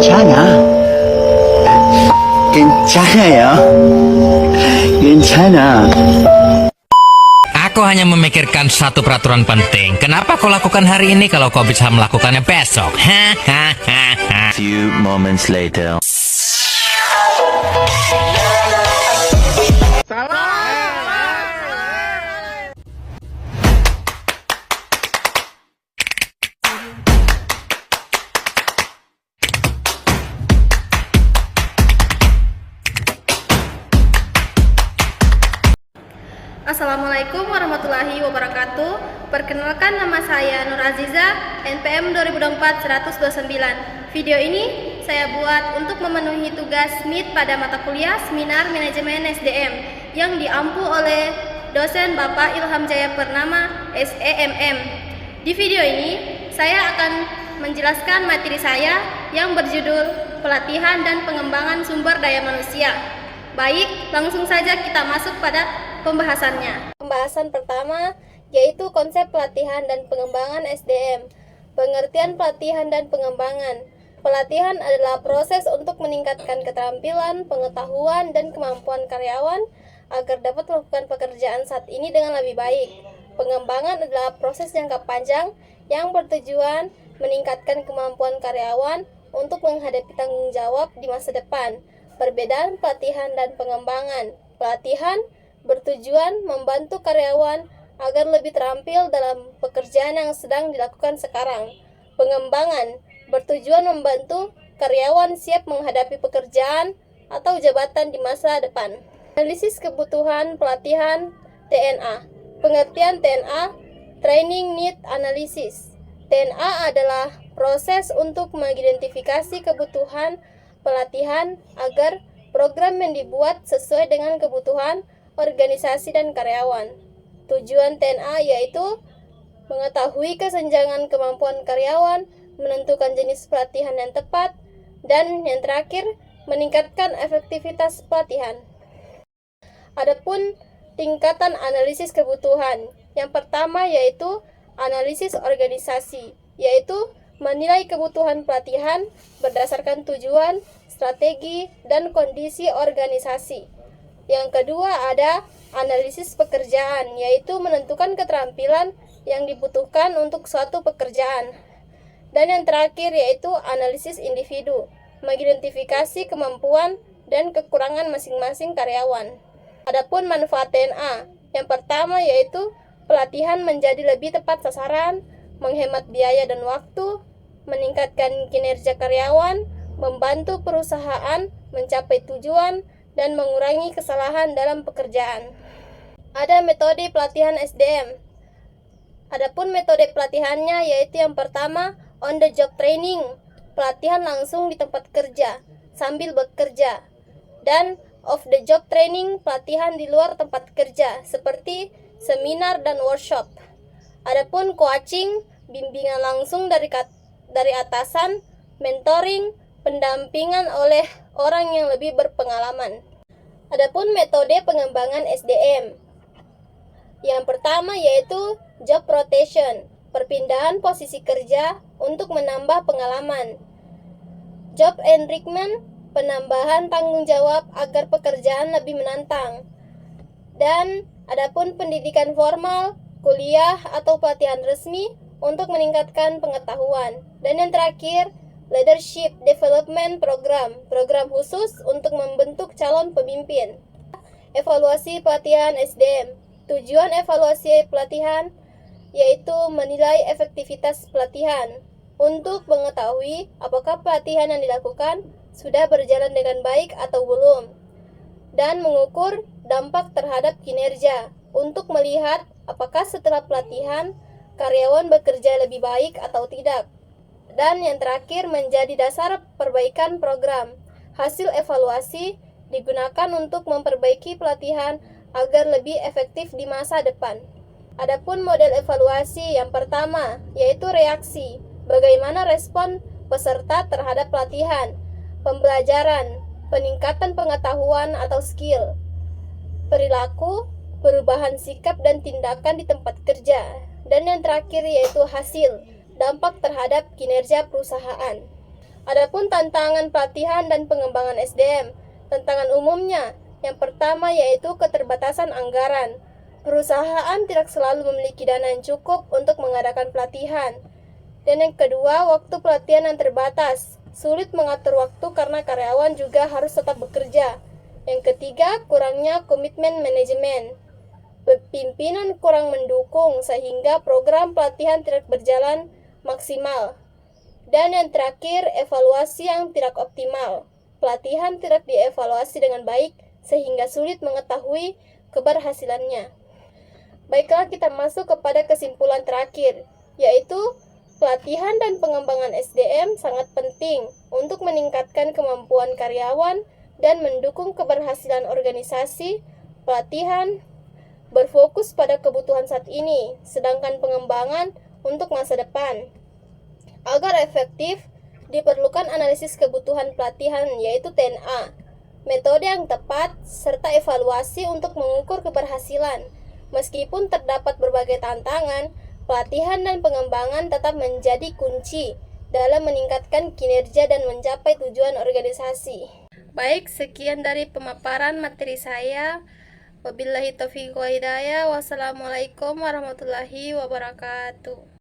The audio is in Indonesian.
괜찮아. 괜찮아요. 괜찮아. Aku hanya memikirkan satu peraturan penting. Kenapa kau lakukan hari ini kalau kau bisa melakukannya besok? Hahaha. Few moments later. Assalamualaikum warahmatullahi wabarakatuh. Perkenalkan, nama saya Nur Aziza, NPM 2024-129. Video ini saya buat untuk memenuhi tugas MIT pada mata kuliah Seminar Manajemen SDM yang diampu oleh dosen Bapak Ilham Jaya Purnama, SEMM. Di video ini saya akan menjelaskan materi saya yang berjudul Pelatihan dan Pengembangan Sumber Daya Manusia. Baik, langsung saja kita masuk pada pembahasannya. Pembahasan pertama yaitu konsep pelatihan dan pengembangan SDM. Pengertian pelatihan dan pengembangan. Pelatihan adalah proses untuk meningkatkan keterampilan, pengetahuan, dan kemampuan karyawan agar dapat melakukan pekerjaan saat ini dengan lebih baik. Pengembangan adalah proses jangka panjang yang bertujuan meningkatkan kemampuan karyawan untuk menghadapi tanggung jawab di masa depan. Perbedaan pelatihan dan pengembangan. Pelatihan bertujuan membantu karyawan agar lebih terampil dalam pekerjaan yang sedang dilakukan sekarang. Pengembangan bertujuan membantu karyawan siap menghadapi pekerjaan atau jabatan di masa depan. Analisis kebutuhan pelatihan TNA. Pengertian TNA, Training Need Analysis. TNA adalah proses untuk mengidentifikasi kebutuhan pelatihan agar program yang dibuat sesuai dengan kebutuhan organisasi dan karyawan. Tujuan TNA yaitu mengetahui kesenjangan kemampuan karyawan, menentukan jenis pelatihan yang tepat, dan yang terakhir, meningkatkan efektivitas pelatihan. Adapun tingkatan analisis kebutuhan. Yang pertama yaitu analisis organisasi, yaitu menilai kebutuhan pelatihan berdasarkan tujuan, strategi, dan kondisi organisasi. Yang kedua ada analisis pekerjaan, yaitu menentukan keterampilan yang dibutuhkan untuk suatu pekerjaan. Dan yang terakhir yaitu analisis individu, mengidentifikasi kemampuan dan kekurangan masing-masing karyawan. Adapun manfaat TNA, yang pertama yaitu pelatihan menjadi lebih tepat sasaran, menghemat biaya dan waktu, meningkatkan kinerja karyawan, membantu perusahaan mencapai tujuan, dan mengurangi kesalahan dalam pekerjaan. Ada metode pelatihan SDM. Adapun metode pelatihannya yaitu yang pertama, on the job training, pelatihan langsung di tempat kerja sambil bekerja, dan off the job training, pelatihan di luar tempat kerja seperti seminar dan workshop. Adapun coaching, bimbingan langsung dari atasan, mentoring, pendampingan oleh orang yang lebih berpengalaman. Adapun metode pengembangan SDM. Yang pertama yaitu job rotation, perpindahan posisi kerja untuk menambah pengalaman. Job enrichment, penambahan tanggung jawab agar pekerjaan lebih menantang. Dan adapun pendidikan formal, kuliah atau pelatihan resmi untuk meningkatkan pengetahuan. Dan yang terakhir, leadership development program, program khusus untuk membentuk calon pemimpin. Evaluasi pelatihan SDM. Tujuan evaluasi pelatihan yaitu menilai efektivitas pelatihan untuk mengetahui apakah pelatihan yang dilakukan sudah berjalan dengan baik atau belum, dan mengukur dampak terhadap kinerja untuk melihat apakah setelah pelatihan karyawan bekerja lebih baik atau tidak. Dan yang terakhir menjadi dasar perbaikan program. Hasil evaluasi digunakan untuk memperbaiki pelatihan agar lebih efektif di masa depan. Adapun model evaluasi yang pertama yaitu reaksi. Bagaimana respon peserta terhadap pelatihan, pembelajaran, peningkatan pengetahuan atau skill, perilaku, perubahan sikap dan tindakan di tempat kerja. Dan yang terakhir yaitu hasil, dampak terhadap kinerja perusahaan. Adapun tantangan pelatihan dan pengembangan SDM, tantangan umumnya yang pertama yaitu keterbatasan anggaran. Perusahaan tidak selalu memiliki dana yang cukup untuk mengadakan pelatihan. Dan yang kedua, waktu pelatihan yang terbatas. Sulit mengatur waktu karena karyawan juga harus tetap bekerja. Yang ketiga, kurangnya komitmen manajemen. Pimpinan kurang mendukung sehingga program pelatihan tidak berjalan maksimal. Dan yang terakhir, evaluasi yang tidak optimal. Pelatihan tidak dievaluasi dengan baik sehingga sulit mengetahui keberhasilannya. Baiklah, kita masuk kepada kesimpulan terakhir, yaitu pelatihan dan pengembangan SDM sangat penting untuk meningkatkan kemampuan karyawan dan mendukung keberhasilan organisasi. Pelatihan berfokus pada kebutuhan saat ini, sedangkan pengembangan untuk masa depan. Agar efektif, diperlukan analisis kebutuhan pelatihan yaitu TNA, metode yang tepat, serta evaluasi untuk mengukur keberhasilan. Meskipun terdapat berbagai tantangan, pelatihan dan pengembangan tetap menjadi kunci dalam meningkatkan kinerja dan mencapai tujuan organisasi. Baik, sekian dari pemaparan materi saya. Wabillahi taufiq wal hidayah. Wassalamualaikum warahmatullahi wabarakatuh.